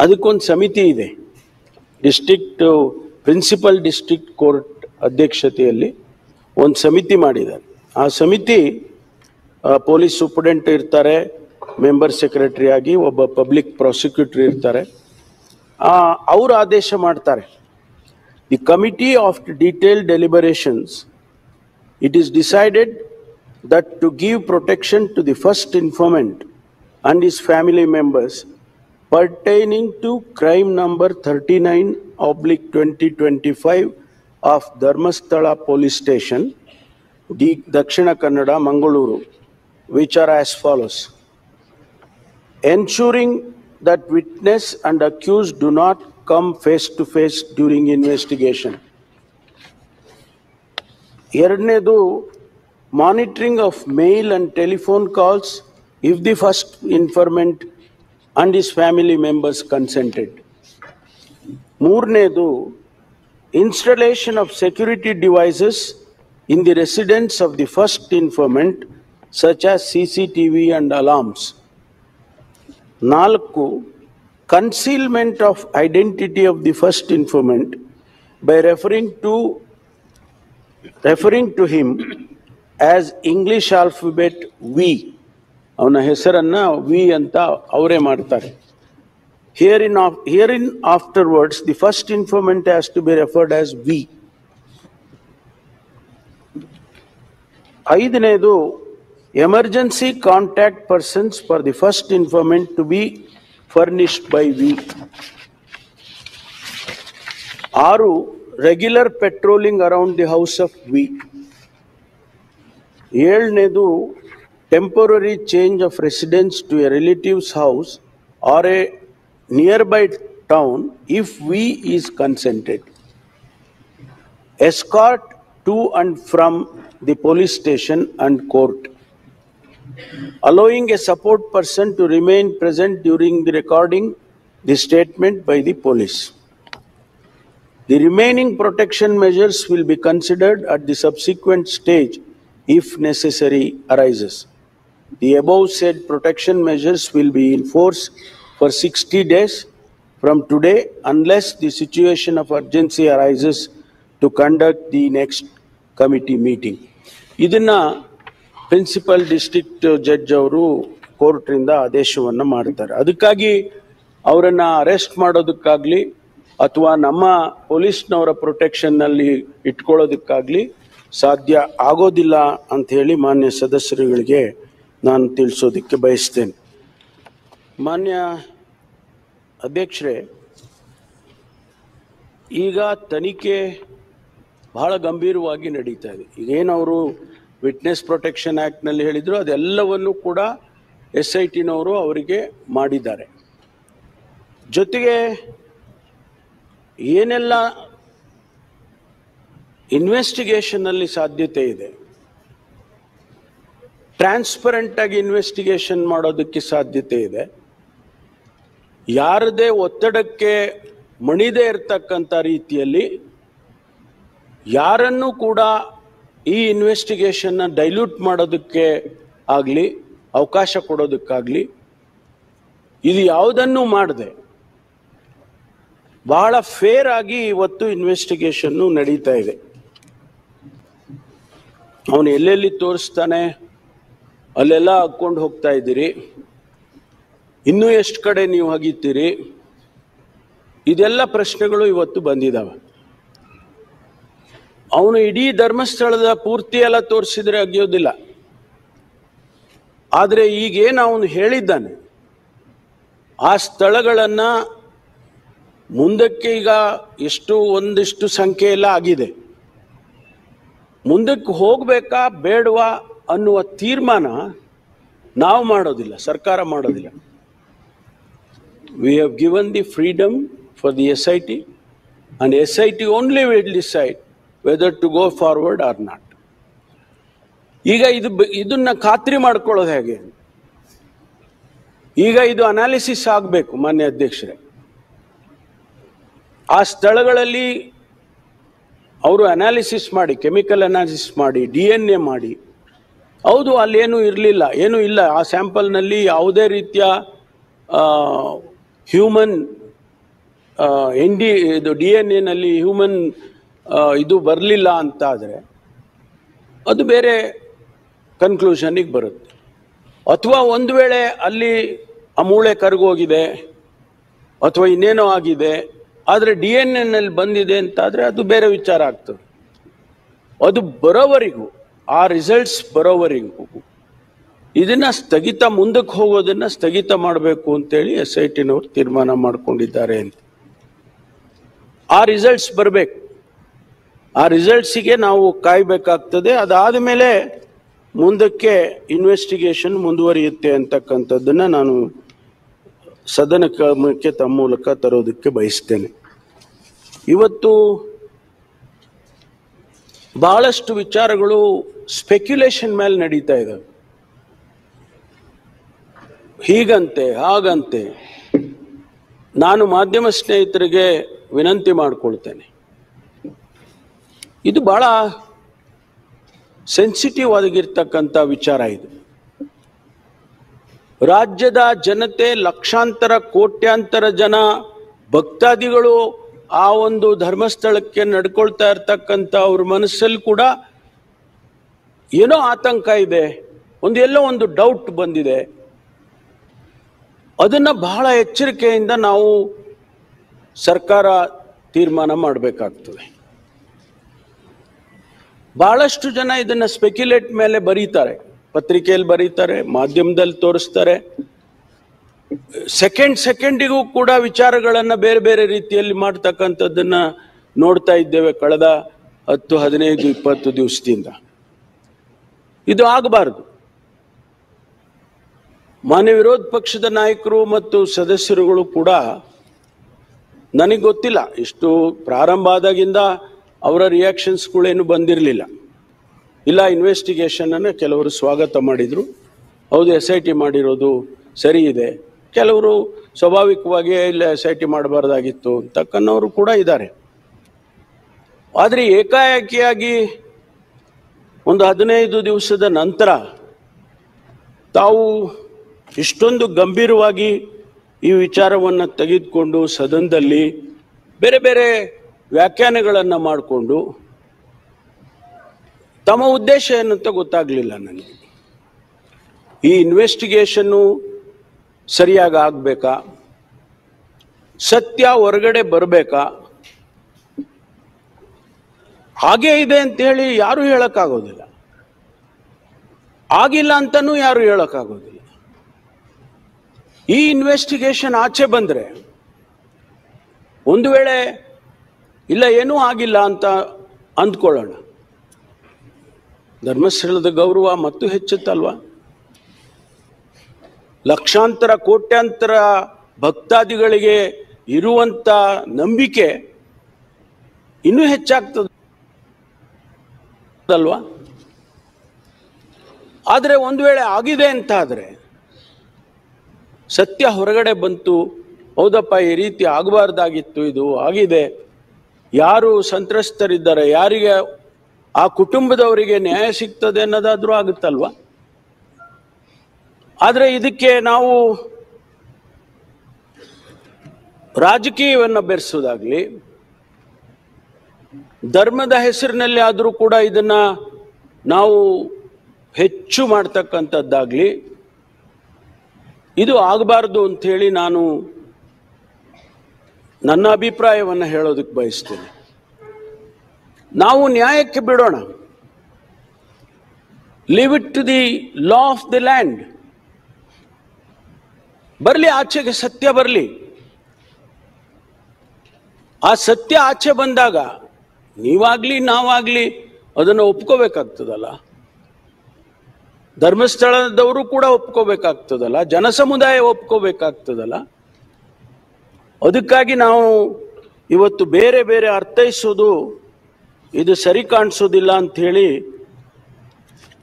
ಅದಕ್ಕೊಂದು ಸಮಿತಿ ಇದೆ. ಪ್ರಿನ್ಸಿಪಲ್ ಡಿಸ್ಟ್ರಿಕ್ಟ್ ಕೋರ್ಟ್ ಅಧ್ಯಕ್ಷತೆಯಲ್ಲಿ ಒಂದು ಸಮಿತಿ ಮಾಡಿದ್ದಾರೆ. ಆ ಸಮಿತಿ ಪೊಲೀಸ್ ಸೂಪರಿಂಟೆಂಡೆಂಟ್ ಇರ್ತಾರೆ, ಮೆಂಬರ್ ಸೆಕ್ರೆಟರಿ ಆಗಿ ಒಬ್ಬ ಪಬ್ಲಿಕ್ ಪ್ರಾಸಿಕ್ಯೂಟರ್ ಇರ್ತಾರೆ. ಅವರು ಆದೇಶ ಮಾಡ್ತಾರೆ, the committee of detailed deliberations, it is decided that to give protection to the first informant and his family members pertaining to crime number 39/2025 of Dharmasthala Police Station, Dakshina Kannada, Mangaluru, which are as follows: ensuring that witness and accused do not come face to face during investigation. ಎರಡನೇದು, monitoring of mail and telephone calls if the first informant and his family members consented. ಮೂರನೇದು, installation of security devices in the residence of the first informant such as CCTV and alarms. 4, concealment of identity of the first informant by referring to him as English alphabet V. ಅವನ ಹೆಸರನ್ನ V ಅಂತ ಅವರೇ ಮಾಡ್ತಾರೆ. Herein afterwards the first informant has to be referred as V. 5ನೇದು, emergency contact persons for the first informant to be furnished by V. 6, regular patrolling around the house of V. 7ನೇದು, temporary change of residence to a relative's house or a nearby town if V is consented. Escort to and from the police station and court. Allowing a support person to remain present during the recording the statement by the police. The remaining protection measures will be considered at the subsequent stage if necessary arises. The above said protection measures will be in force for 60 days from today unless the situation of urgency arises to conduct the next committee meeting. ಇದನ್ನ ಪ್ರಿನ್ಸಿಪಲ್ ಡಿಸ್ಟ್ರಿಕ್ಟ್ ಜಡ್ಜ್ ಅವರು ಕೋರ್ಟ್ರಿಂದ ಆದೇಶವನ್ನು ಮಾಡ್ತಾರೆ. ಅದಕ್ಕಾಗಿ ಅವರನ್ನು ಅರೆಸ್ಟ್ ಮಾಡೋದಕ್ಕಾಗಲಿ ಅಥವಾ ನಮ್ಮ ಪೊಲೀಸ್ನವರ ಪ್ರೊಟೆಕ್ಷನ್ನಲ್ಲಿ ಇಟ್ಕೊಳ್ಳೋದಕ್ಕಾಗಲಿ ಸಾಧ್ಯ ಆಗೋದಿಲ್ಲ ಅಂಥೇಳಿ ಮಾನ್ಯ ಸದಸ್ಯರುಗಳಿಗೆ ನಾನು ತಿಳಿಸೋದಕ್ಕೆ ಬಯಸ್ತೇನೆ. ಮಾನ್ಯ ಅಧ್ಯಕ್ಷರೇ, ಈಗ ತನಿಖೆ ಬಹಳ ಗಂಭೀರವಾಗಿ ನಡೀತಾ ಇದೆ. ಈಗೇನವರು ವಿಟ್ನೆಸ್ ಪ್ರೊಟೆಕ್ಷನ್ ಆ್ಯಕ್ಟ್ನಲ್ಲಿ ಹೇಳಿದರು ಅದೆಲ್ಲವನ್ನು ಕೂಡ SITನವರು ಅವರಿಗೆ ಮಾಡಿದ್ದಾರೆ. ಜೊತೆಗೆ ಏನೆಲ್ಲ ಇನ್ವೆಸ್ಟಿಗೇಷನ್ನಲ್ಲಿ ಸಾಧ್ಯತೆ ಇದೆ, ಟ್ರಾನ್ಸ್ಪರೆಂಟ್ ಆಗಿ ಇನ್ವೆಸ್ಟಿಗೇಷನ್ ಮಾಡೋದಕ್ಕೆ ಸಾಧ್ಯತೆ ಇದೆ, ಯಾರದೇ ಒತ್ತಡಕ್ಕೆ ಮಣಿದೇ ಇರತಕ್ಕಂಥ ರೀತಿಯಲ್ಲಿ ಯಾರನ್ನೂ ಕೂಡ ಈ ಇನ್ವೆಸ್ಟಿಗೇಷನ್ನ ಡೈಲ್ಯೂಟ್ ಮಾಡೋದಕ್ಕೆ ಆಗಲಿ ಅವಕಾಶ ಕೊಡೋದಕ್ಕಾಗಲಿ ಇದು ಯಾವುದನ್ನೂ ಮಾಡದೆ ಬಹಳ ಫೇರ್ ಆಗಿ ಇವತ್ತು ಇನ್ವೆಸ್ಟಿಗೇಷನ್ನು ನಡೀತಾ ಇದೆ. ಅವನು ಎಲ್ಲೆಲ್ಲಿ ತೋರಿಸ್ತಾನೆ ಅಲ್ಲೆಲ್ಲ ಹಾಕ್ಕೊಂಡು ಹೋಗ್ತಾ ಇದ್ದೀರಿ, ಇನ್ನೂ ಎಷ್ಟು ಕಡೆ ನೀವು ಹಗಿತೀರಿ, ಇದೆಲ್ಲ ಪ್ರಶ್ನೆಗಳು ಇವತ್ತು ಬಂದಿದ್ದಾವೆ. ಅವನು ಇಡೀ ಧರ್ಮಸ್ಥಳದ ಪೂರ್ತಿ ಎಲ್ಲ ತೋರಿಸಿದ್ರೆ ಅಗಿಯೋದಿಲ್ಲ. ಆದರೆ ಈಗೇನು ಅವನು ಹೇಳಿದ್ದಾನೆ ಆ ಸ್ಥಳಗಳನ್ನು ಮುಂದಕ್ಕೆ ಈಗ ಒಂದಿಷ್ಟು ಸಂಖ್ಯೆ ಎಲ್ಲ ಆಗಿದೆ, ಮುಂದಕ್ಕೆ ಹೋಗಬೇಕಾ ಬೇಡವಾ ಅನ್ನುವ ತೀರ್ಮಾನ ನಾವು ಮಾಡೋದಿಲ್ಲ, ಸರ್ಕಾರ ಮಾಡೋದಿಲ್ಲ. We have given the freedom for the SIT and SIT only will decide whether to go forward or not. ಈಗ ಇದನ್ನ ಖಾತ್ರಿ ಮಾಡ್ಕೊಳ್ಳೋದು ಹೇಗೆ? ಈಗ ಇದು ಅನಾಲಿಸಿಸ್ ಆಗಬೇಕು ಮಾನ್ಯ ಅಧ್ಯಕ್ಷರೇ. ಆ ಸ್ಥಳಗಳಲ್ಲಿ ಅವರು ಅನಾಲಿಸಿಸ್ ಮಾಡಿ, ಕೆಮಿಕಲ್ ಅನಾಲಿಸಿಸ್ ಮಾಡಿ, DNA ಮಾಡಿ, ಹೌದು ಅಲ್ಲೇನೂ ಇರಲಿಲ್ಲ, ಏನೂ ಇಲ್ಲ, ಆ ಸ್ಯಾಂಪಲ್ನಲ್ಲಿ ಯಾವುದೇ ರೀತಿಯ ಹ್ಯೂಮನ್ ಇದು DNA ಹ್ಯೂಮನ್ ಇದು ಬರಲಿಲ್ಲ ಅಂತ ಆದರೆ ಅದು ಬೇರೆ ಕನ್ಕ್ಲೂಷನ್ಗೆ ಬರುತ್ತೆ. ಅಥವಾ ಒಂದು ವೇಳೆ ಅಲ್ಲಿ ಆ ಮೂಳೆ ಕರಗೋಗಿದೆ ಅಥವಾ ಇನ್ನೇನೋ ಆಗಿದೆ, ಆದರೆ DNA ಬಂದಿದೆ ಅಂತಾದರೆ ಅದು ಬೇರೆ ವಿಚಾರ ಆಗ್ತದೆ. ಅದು ಬರೋವರೆಗೂ, ಆ ರಿಸಲ್ಟ್ಸ್ ಬರೋವರೆಗೂ ಇದನ್ನ ಸ್ಥಗಿತ, ಮುಂದಕ್ಕೆ ಹೋಗೋದನ್ನ ಸ್ಥಗಿತ ಮಾಡಬೇಕು ಅಂತೇಳಿ SITನವರು ತೀರ್ಮಾನ ಮಾಡಿಕೊಂಡಿದ್ದಾರೆ ಅಂತ. ಆ ರಿಸಲ್ಟ್ಸ್ ಬರಬೇಕು, ಆ ರಿಸಲ್ಟ್ಸಿಗೆ ನಾವು ಕಾಯಬೇಕಾಗ್ತದೆ. ಅದಾದ ಮೇಲೆ ಮುಂದಕ್ಕೆ ಇನ್ವೆಸ್ಟಿಗೇಷನ್ ಮುಂದುವರಿಯುತ್ತೆ ಅಂತಕ್ಕಂಥದ್ದನ್ನು ನಾನು ಸದನಕ್ಕೆ ತಮ್ಮ ಮೂಲಕ ತರೋದಕ್ಕೆ ಬಯಸ್ತೇನೆ. ಇವತ್ತು ಬಹಳಷ್ಟು ವಿಚಾರಗಳು ಸ್ಪೆಕ್ಯುಲೇಷನ್ ಮೇಲೆ ನಡೀತಾ ಇದ್ದಾವೆ. ಹೀಗಂತೆ ಹಾಗಂತೆ. ನಾನು ಮಾಧ್ಯಮ ಸ್ನೇಹಿತರಿಗೆ ವಿನಂತಿ ಮಾಡಿಕೊಳ್ತೇನೆ, ಇದು ಬಹಳ ಸೆನ್ಸಿಟಿವ್ ಆಗಿರ್ತಕ್ಕಂಥ ವಿಚಾರ. ಇದು ರಾಜ್ಯದ ಜನತೆ, ಲಕ್ಷಾಂತರ ಕೋಟ್ಯಾಂತರ ಜನ ಭಕ್ತಾದಿಗಳು ಆ ಒಂದು ಧರ್ಮಸ್ಥಳಕ್ಕೆ ನಡ್ಕೊಳ್ತಾ ಇರ್ತಕ್ಕಂಥ ಅವ್ರ ಮನಸ್ಸಲ್ಲಿ ಕೂಡ ಏನೋ ಆತಂಕ ಇದೆ, ಎಲ್ಲೋ ಒಂದು ಡೌಟ್ ಬಂದಿದೆ. ಅದನ್ನು ಬಹಳ ಎಚ್ಚರಿಕೆಯಿಂದ ನಾವು ಸರ್ಕಾರ ತೀರ್ಮಾನ ಮಾಡಬೇಕಾಗ್ತದೆ. ಬಹಳಷ್ಟು ಜನ ಇದನ್ನು ಸ್ಪೆಕ್ಯುಲೇಟ್ ಮೇಲೆ ಬರೀತಾರೆ, ಪತ್ರಿಕೆಯಲ್ಲಿ ಬರೀತಾರೆ, ಮಾಧ್ಯಮದಲ್ಲಿ ತೋರಿಸ್ತಾರೆ. ಸೆಕೆಂಡಿಗೂ ಕೂಡ ವಿಚಾರಗಳನ್ನು ಬೇರೆ ಬೇರೆ ರೀತಿಯಲ್ಲಿ ಮಾಡ್ತಕ್ಕಂಥದ್ದನ್ನ ನೋಡ್ತಾ ಇದ್ದೇವೆ ಕಳೆದ 10, 15, 20 ದಿವಸದಿಂದ. ಇದು ಆಗಬಾರದು. ಮಾನ್ಯ ವಿರೋಧ ಪಕ್ಷದ ನಾಯಕರು ಮತ್ತು ಸದಸ್ಯರುಗಳು ಕೂಡ, ನನಗೆ ಗೊತ್ತಿಲ್ಲ, ಇಷ್ಟು ಪ್ರಾರಂಭ ಆದಾಗಿಂದ ಅವರ ರಿಯಾಕ್ಷನ್ಸ್ಗಳೇನು ಬಂದಿರಲಿಲ್ಲ. ಇಲ್ಲ, ಇನ್ವೆಸ್ಟಿಗೇಷನ್ ಅನ್ನು ಕೆಲವರು ಸ್ವಾಗತ ಮಾಡಿದರು, ಹೌದು SIT ಮಾಡಿರೋದು ಸರಿ ಇದೆ. ಕೆಲವರು ಸ್ವಾಭಾವಿಕವಾಗಿ ಇಲ್ಲ SIT ಮಾಡಬಾರ್ದಾಗಿತ್ತು ಅಂತಕ್ಕನ್ನವರು ಕೂಡ ಇದ್ದಾರೆ. ಆದರೆ ಏಕಾಏಕಿಯಾಗಿ ಒಂದು 15 ದಿವಸದ ನಂತರ ತಾವು ಇಷ್ಟೊಂದು ಗಂಭೀರವಾಗಿ ಈ ವಿಚಾರವನ್ನು ತೆಗೆದುಕೊಂಡು ಸದನದಲ್ಲಿ ಬೇರೆ ಬೇರೆ ವ್ಯಾಖ್ಯಾನಗಳನ್ನು ಮಾಡಿಕೊಂಡು ತಮ್ಮ ಉದ್ದೇಶ ಏನಂತ ಗೊತ್ತಾಗಲಿಲ್ಲ ನನಗೆ. ಈ ಇನ್ವೆಸ್ಟಿಗೇಷನ್ನು ಸರಿಯಾಗಿ ಆಗಬೇಕಾ, ಸತ್ಯ ಹೊರಗಡೆ ಬರಬೇಕಾ, ಹಾಗೇ ಇದೆ ಅಂತೇಳಿ ಯಾರೂ ಹೇಳೋಕ್ಕಾಗೋದಿಲ್ಲ, ಆಗಿಲ್ಲ ಅಂತನೂ ಯಾರು ಹೇಳೋಕ್ಕಾಗೋದಿಲ್ಲ. ಈ ಇನ್ವೆಸ್ಟಿಗೇಷನ್ ಆಚೆ ಬಂದರೆ ಒಂದು ವೇಳೆ ಇಲ್ಲ ಏನೂ ಆಗಿಲ್ಲ ಅಂತ ಅಂದ್ಕೊಳ್ಳೋಣ, ಧರ್ಮಸ್ಥಳದ ಗೌರವ ಮತ್ತು ಹೆಚ್ಚುತ್ತಲ್ವಾ? ಲಕ್ಷಾಂತರ ಕೋಟ್ಯಾಂತರ ಭಕ್ತಾದಿಗಳಿಗೆ ಇರುವಂತ ನಂಬಿಕೆ ಇನ್ನೂ ಹೆಚ್ಚಾಗ್ತದಲ್ವಾ? ಆದರೆ ಒಂದು ವೇಳೆ ಆಗಿದೆ ಅಂತ ಆದರೆ, ಸತ್ಯ ಹೊರಗಡೆ ಬಂತು, ಹೌದಪ್ಪ ಈ ರೀತಿ ಆಗಬಾರ್ದಾಗಿತ್ತು, ಇದು ಆಗಿದೆ, ಯಾರು ಸಂತ್ರಸ್ತರಿದ್ದಾರೆ, ಯಾರಿಗೆ ಆ ಕುಟುಂಬದವರಿಗೆ ನ್ಯಾಯ ಸಿಗ್ತದೆ ಅನ್ನೋದಾದ್ರೂ ಆಗುತ್ತಲ್ವಾ? ಆದರೆ ಇದಕ್ಕೆ ನಾವು ರಾಜಕೀಯವನ್ನು ಬೆರೆಸೋದಾಗ್ಲಿ, ಧರ್ಮದ ಹೆಸರಿನಲ್ಲಿ ಆದರೂ ಕೂಡ ಇದನ್ನ ನಾವು ಹೆಚ್ಚು ಮಾಡ್ತಕ್ಕಂಥದ್ದಾಗ್ಲಿ, ಇದು ಆಗಬಾರ್ದು ಅಂಥೇಳಿ ನಾನು ನನ್ನ ಅಭಿಪ್ರಾಯವನ್ನು ಹೇಳೋದಕ್ಕೆ ಬಯಸ್ತೇನೆ. ನಾವು ನ್ಯಾಯಕ್ಕೆ ಬಿಡೋಣ, leave it to the law of the land. ಬರಲಿ, ಆಚೆಗೆ ಸತ್ಯ ಬರಲಿ. ಆ ಸತ್ಯ ಆಚೆ ಬಂದಾಗ ನೀವಾಗ್ಲಿ ನಾವಾಗ್ಲಿ ಅದನ್ನು ಒಪ್ಕೋಬೇಕಾಗ್ತದಲ್ಲ, ಧರ್ಮಸ್ಥಳದವರು ಕೂಡ ಒಪ್ಕೋಬೇಕಾಗ್ತದಲ್ಲ, ಜನಸಮುದಾಯ ಒಪ್ಕೋಬೇಕಾಗ್ತದಲ್ಲ. ಅದಕ್ಕಾಗಿ ನಾವು ಇವತ್ತು ಬೇರೆ ಬೇರೆ ಅರ್ಥೈಸೋದು ಇದು ಸರಿ ಕಾಣಿಸೋದಿಲ್ಲ ಅಂಥೇಳಿ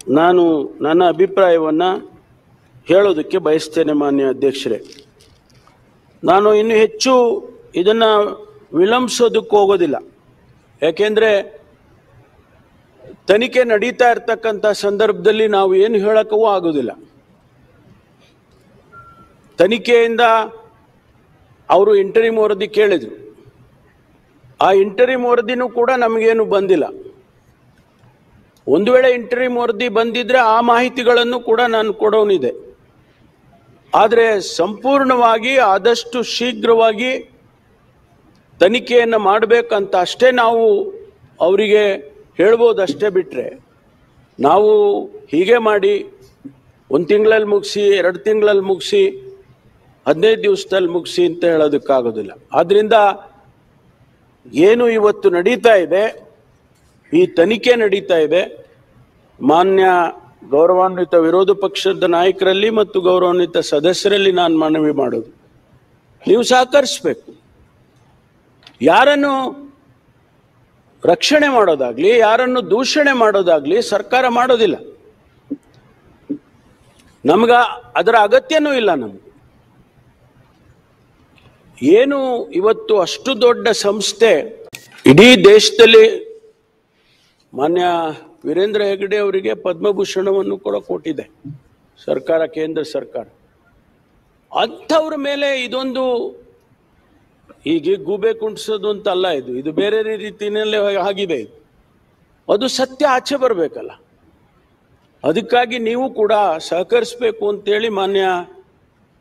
ನಾನು ನನ್ನ ಅಭಿಪ್ರಾಯವನ್ನು ಹೇಳೋದಕ್ಕೆ ಬಯಸ್ತೇನೆ. ಮಾನ್ಯ ಅಧ್ಯಕ್ಷರೇ, ನಾನು ಇನ್ನು ಹೆಚ್ಚು ಇದನ್ನು ವಿಳಂಬಿಸೋದಕ್ಕೆ ಹೋಗೋದಿಲ್ಲ. ಯಾಕೆಂದರೆ ತನಿಖೆ ನಡೀತಾ ಇರ್ತಕ್ಕಂಥ ಸಂದರ್ಭದಲ್ಲಿ ನಾವು ಏನು ಹೇಳೋಕ್ಕೂ ಆಗೋದಿಲ್ಲ. ತನಿಖೆಯಿಂದ ಅವರು ಇಂಟರಿಮ್ ವರದಿ ಕೇಳಿದರು. ಆ ಇಂಟರಿಮ್ ವರದಿನೂ ಕೂಡ ನಮಗೇನು ಬಂದಿಲ್ಲ. ಒಂದು ವೇಳೆ ಇಂಟರಿಮ್ ವರದಿ ಬಂದಿದ್ರೆ ಆ ಮಾಹಿತಿಗಳನ್ನು ಕೂಡ ನಾನು ಕೊಡೋನಿದೆ. ಆದರೆ ಸಂಪೂರ್ಣವಾಗಿ ಆದಷ್ಟು ಶೀಘ್ರವಾಗಿ ತನಿಖೆಯನ್ನು ಮಾಡಬೇಕಂತ ಅಷ್ಟೇ ನಾವು ಅವರಿಗೆ ಹೇಳ್ಬೋದು. ಅಷ್ಟೇ ಬಿಟ್ಟರೆ ನಾವು ಹೀಗೆ ಮಾಡಿ 1 ತಿಂಗಳಲ್ಲಿ ಮುಗಿಸಿ, 2 ತಿಂಗಳಲ್ಲಿ ಮುಗಿಸಿ, 15 ದಿವಸದಲ್ಲಿ ಮುಗಿಸಿ ಅಂತ ಹೇಳೋದಕ್ಕಾಗೋದಿಲ್ಲ. ಆದ್ದರಿಂದ ಏನು ಇವತ್ತು ನಡೀತಾ ಇದೆ, ಈ ತನಿಖೆ ನಡೀತಾ ಇದೆ, ಮಾನ್ಯ ಗೌರವಾನ್ವಿತ ವಿರೋಧ ಪಕ್ಷದ ನಾಯಕರಲ್ಲಿ ಮತ್ತು ಗೌರವಾನ್ವಿತ ಸದಸ್ಯರಲ್ಲಿ ನಾನು ಮನವಿ ಮಾಡೋದು, ನೀವು ಸಹಕರಿಸಬೇಕು. ಯಾರನ್ನು ರಕ್ಷಣೆ ಮಾಡೋದಾಗ್ಲಿ, ಯಾರನ್ನು ದೂಷಣೆ ಮಾಡೋದಾಗ್ಲಿ ಸರ್ಕಾರ ಮಾಡೋದಿಲ್ಲ. ನಮ್ಗ ಅದರ ಅಗತ್ಯನೂ ಇಲ್ಲ. ನಮ್ಗೆ ಏನು ಇವತ್ತು ಅಷ್ಟು ದೊಡ್ಡ ಸಂಸ್ಥೆ ಇಡೀ ದೇಶದಲ್ಲಿ ಮಾನ್ಯ ವೀರೇಂದ್ರ ಹೆಗಡೆ ಅವರಿಗೆ ಪದ್ಮಭೂಷಣವನ್ನು ಕೂಡ ಕೊಟ್ಟಿದೆ ಸರ್ಕಾರ, ಕೇಂದ್ರ ಸರ್ಕಾರ. ಅಂಥವ್ರ ಮೇಲೆ ಇದೊಂದು ಹೀಗೆ ಗೂಬೆ ಕುಂಟಿಸೋದು ಅಂತ ಅಲ್ಲ. ಇದು ಬೇರೆ ರೀತಿಯಲ್ಲೇ ಆಗಿದೆ. ಅದು ಸತ್ಯ ಆಚೆ ಬರಬೇಕಲ್ಲ. ಅದಕ್ಕಾಗಿ ನೀವು ಕೂಡ ಸಹಕರಿಸಬೇಕು ಅಂತೇಳಿ ಮಾನ್ಯ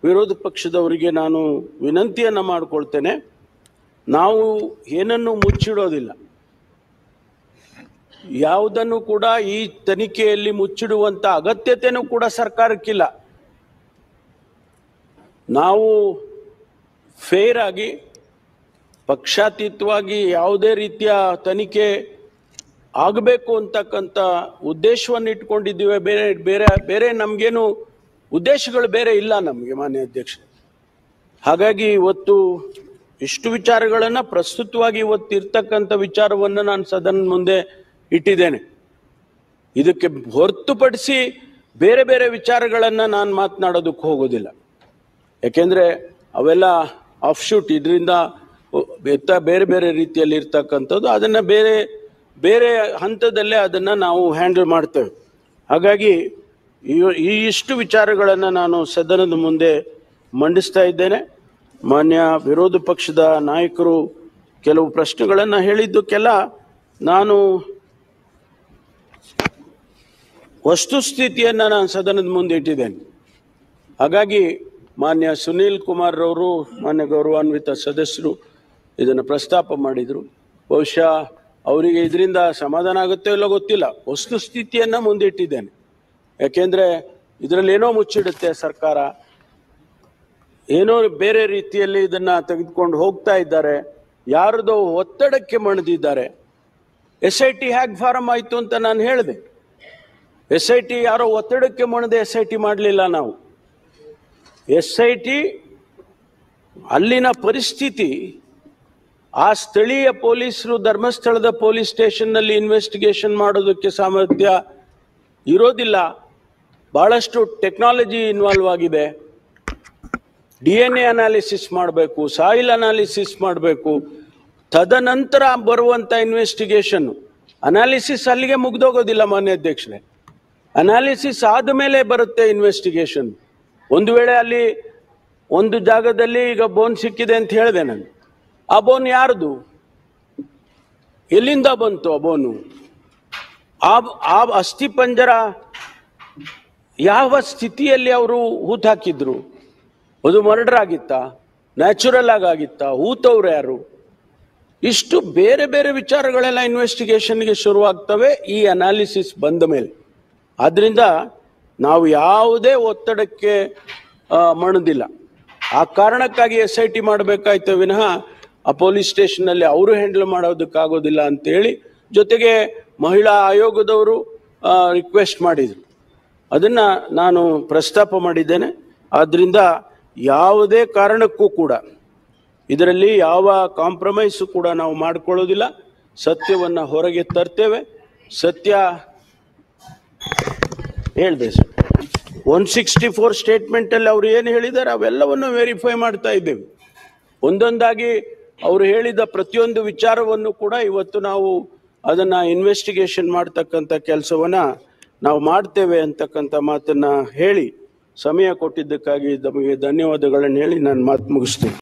ವಿರೋಧ ಪಕ್ಷದವರಿಗೆ ನಾನು ವಿನಂತಿಯನ್ನು ಮಾಡಿಕೊಳ್ತೇನೆ. ನಾವು ಏನನ್ನು ಮುಚ್ಚಿಡೋದಿಲ್ಲ. ಯಾವುದನ್ನು ಕೂಡ ಈ ತನಿಖೆಯಲ್ಲಿ ಮುಚ್ಚಿಡುವಂಥ ಅಗತ್ಯತೆಯೂ ಕೂಡ ಸರ್ಕಾರಕ್ಕಿಲ್ಲ. ನಾವು ಫೇರ್ ಆಗಿ, ಪಕ್ಷಾತೀತವಾಗಿ ಯಾವುದೇ ರೀತಿಯ ತನಿಖೆ ಆಗಬೇಕು ಅಂತಕ್ಕಂಥ ಉದ್ದೇಶವನ್ನು ಇಟ್ಕೊಂಡಿದ್ದೀವಿ. ಬೇರೆ ಬೇರೆ ಬೇರೆ ನಮಗೇನು ಉದ್ದೇಶಗಳು ಬೇರೆ ಇಲ್ಲ ನಮಗೆ, ಮಾನ್ಯ ಅಧ್ಯಕ್ಷ. ಹಾಗಾಗಿ ಇವತ್ತು ಇಷ್ಟು ವಿಚಾರಗಳನ್ನು ಪ್ರಸ್ತುತವಾಗಿ ಇವತ್ತು ಇರ್ತಕ್ಕಂಥ ವಿಚಾರವನ್ನು ನಾನು ಸದನ ಮುಂದೆ ಇಟ್ಟಿದ್ದೇನೆ. ಇದಕ್ಕೆ ಹೊರತುಪಡಿಸಿ ಬೇರೆ ಬೇರೆ ವಿಚಾರಗಳನ್ನು ನಾನು ಮಾತನಾಡೋದಕ್ಕೆ ಹೋಗೋದಿಲ್ಲ. ಯಾಕೆಂದರೆ ಅವೆಲ್ಲ ಆಫ್ಶೂಟ್, ಇದರಿಂದ ಬೇರೆ ಬೇರೆ ರೀತಿಯಲ್ಲಿ ಇರ್ತಕ್ಕಂಥದ್ದು. ಅದನ್ನು ಬೇರೆ ಬೇರೆ ಹಂತದಲ್ಲೇ ಅದನ್ನು ನಾವು ಹ್ಯಾಂಡಲ್ ಮಾಡ್ತೇವೆ. ಹಾಗಾಗಿ ಈ ಇಷ್ಟು ವಿಚಾರಗಳನ್ನು ನಾನು ಸದನದ ಮುಂದೆ ಮಂಡಿಸ್ತಾ ಇದ್ದೇನೆ. ಮಾನ್ಯ ವಿರೋಧ ಪಕ್ಷದ ನಾಯಕರು ಕೆಲವು ಪ್ರಶ್ನೆಗಳನ್ನು ಹೇಳಿದ್ದಕ್ಕೆಲ್ಲ ನಾನು ವಸ್ತುಸ್ಥಿತಿಯನ್ನು ನಾನು ಸದನದ ಮುಂದೆ ಇಟ್ಟಿದ್ದೇನೆ. ಹಾಗಾಗಿ ಮಾನ್ಯ ಸುನೀಲ್ ಕುಮಾರ್ ಅವರು, ಮಾನ್ಯ ಗೌರವಾನ್ವಿತ ಸದಸ್ಯರು ಇದನ್ನು ಪ್ರಸ್ತಾಪ ಮಾಡಿದರು. ಬಹುಶಃ ಅವರಿಗೆ ಇದರಿಂದ ಸಮಾಧಾನ ಆಗುತ್ತೋ ಇಲ್ಲೋ ಗೊತ್ತಿಲ್ಲ. ವಸ್ತುಸ್ಥಿತಿಯನ್ನು ಮುಂದಿಟ್ಟಿದ್ದೇನೆ. ಯಾಕೆಂದರೆ ಇದರಲ್ಲಿ ಏನೋ ಮುಚ್ಚಿಡುತ್ತೆ ಸರ್ಕಾರ, ಏನೋ ಬೇರೆ ರೀತಿಯಲ್ಲಿ ಇದನ್ನು ತೆಗೆದುಕೊಂಡು ಹೋಗ್ತಾ ಇದ್ದಾರೆ, ಯಾರದೋ ಒತ್ತಡಕ್ಕೆ ಮಣಿದಿದ್ದಾರೆ. SIT ಹ್ಯಾಗ್ ಫಾರಮ್ ಆಯಿತು ಅಂತ ನಾನು ಹೇಳಿದೆ. SIT ಯಾರೋ ಒತ್ತಡಕ್ಕೆ ಮಣಿದೆ SIT ಮಾಡಲಿಲ್ಲ ನಾವು. SIT ಅಲ್ಲಿನ ಪರಿಸ್ಥಿತಿ, ಆ ಸ್ಥಳೀಯ ಪೊಲೀಸರು ಧರ್ಮಸ್ಥಳದ ಪೊಲೀಸ್ ಸ್ಟೇಷನ್ನಲ್ಲಿ ಇನ್ವೆಸ್ಟಿಗೇಷನ್ ಮಾಡೋದಕ್ಕೆ ಸಾಮರ್ಥ್ಯ ಇರೋದಿಲ್ಲ. ಭಾಳಷ್ಟು ಟೆಕ್ನಾಲಜಿ ಇನ್ವಾಲ್ವ್ ಆಗಿದೆ. DNA ಅನಾಲಿಸಿಸ್ ಮಾಡಬೇಕು, ಸಾಯಿಲ್ ಅನಾಲಿಸಿಸ್ ಮಾಡಬೇಕು, ತದನಂತರ ಬರುವಂಥ ಇನ್ವೆಸ್ಟಿಗೇಷನ್ನು. ಅನಾಲಿಸಿಸ್ ಅಲ್ಲಿಗೆ ಮುಗ್ದೋಗೋದಿಲ್ಲ ಮಾನ್ಯ ಅಧ್ಯಕ್ಷರೇ. ಅನಾಲಿಸಿಸ್ ಆದಮೇಲೆ ಬರುತ್ತೆ ಇನ್ವೆಸ್ಟಿಗೇಷನ್. ಒಂದು ವೇಳೆ ಅಲ್ಲಿ ಒಂದು ಜಾಗದಲ್ಲಿ ಈಗ ಬೋನ್ ಸಿಕ್ಕಿದೆ ಅಂತ ಹೇಳಿದೆ ನಾನು. ಆ ಬೋನ್ ಯಾರ್ದು, ಎಲ್ಲಿಂದ ಬಂತು ಆ ಬೋನು, ಆ ಅಸ್ಥಿ ಪಂಜರ ಯಾವ ಸ್ಥಿತಿಯಲ್ಲಿ ಅವರು ಹೂತು ಹಾಕಿದ್ರು, ಅದು ಮರ್ಡರ್ ಆಗಿತ್ತಾ, ನ್ಯಾಚುರಲ್ ಆಗಿತ್ತಾ, ಹೂತವ್ರು ಯಾರು, ಇಷ್ಟು ಬೇರೆ ಬೇರೆ ವಿಚಾರಗಳೆಲ್ಲ ಇನ್ವೆಸ್ಟಿಗೇಷನ್ಗೆ ಶುರುವಾಗ್ತವೆ ಈ ಅನಾಲಿಸಿಸ್ ಬಂದ ಮೇಲೆ. ಆದ್ದರಿಂದ ನಾವು ಯಾವುದೇ ಒತ್ತಡಕ್ಕೆ ಮಣದಿಲ್ಲ. ಆ ಕಾರಣಕ್ಕಾಗಿ SIT ಮಾಡಬೇಕಾಯ್ತು ವಿನಃ ಆ ಪೊಲೀಸ್ ಸ್ಟೇಷನ್ನಲ್ಲಿ ಅವರು ಹ್ಯಾಂಡಲ್ ಮಾಡೋದಕ್ಕಾಗೋದಿಲ್ಲ ಅಂತೇಳಿ, ಜೊತೆಗೆ ಮಹಿಳಾ ಆಯೋಗದವರು ರಿಕ್ವೆಸ್ಟ್ ಮಾಡಿದರು. ಅದನ್ನು ನಾನು ಪ್ರಸ್ತಾಪ ಮಾಡಿದ್ದೇನೆ. ಆದ್ದರಿಂದ ಯಾವುದೇ ಕಾರಣಕ್ಕೂ ಕೂಡ ಇದರಲ್ಲಿ ಯಾವ ಕಾಂಪ್ರಮೈಸು ಕೂಡ ನಾವು ಮಾಡಿಕೊಳ್ಳೋದಿಲ್ಲ. ಸತ್ಯವನ್ನು ಹೊರಗೆ ತರ್ತೇವೆ. ಸತ್ಯ ಹೇಳಿದೆ ಸರ್. 164 ಸ್ಟೇಟ್ಮೆಂಟಲ್ಲಿ ಅವರು ಏನು ಹೇಳಿದ್ದಾರೆ ಅವೆಲ್ಲವನ್ನು ವೆರಿಫೈ ಮಾಡ್ತಾ ಇದ್ದೇವೆ. ಒಂದೊಂದಾಗಿ ಅವರು ಹೇಳಿದ ಪ್ರತಿಯೊಂದು ವಿಚಾರವನ್ನು ಕೂಡ ಇವತ್ತು ನಾವು ಅದನ್ನು ಇನ್ವೆಸ್ಟಿಗೇಷನ್ ಮಾಡ್ತಕ್ಕಂಥ ಕೆಲಸವನ್ನು ನಾವು ಮಾಡ್ತೇವೆ ಅಂತಕ್ಕಂಥ ಮಾತನ್ನು ಹೇಳಿ ಸಮಯ ಕೊಟ್ಟಿದ್ದಕ್ಕಾಗಿ ನಮಗೆ ಧನ್ಯವಾದಗಳನ್ನು ಹೇಳಿ ನಾನು ಮಾತು ಮುಗಿಸ್ತೇನೆ.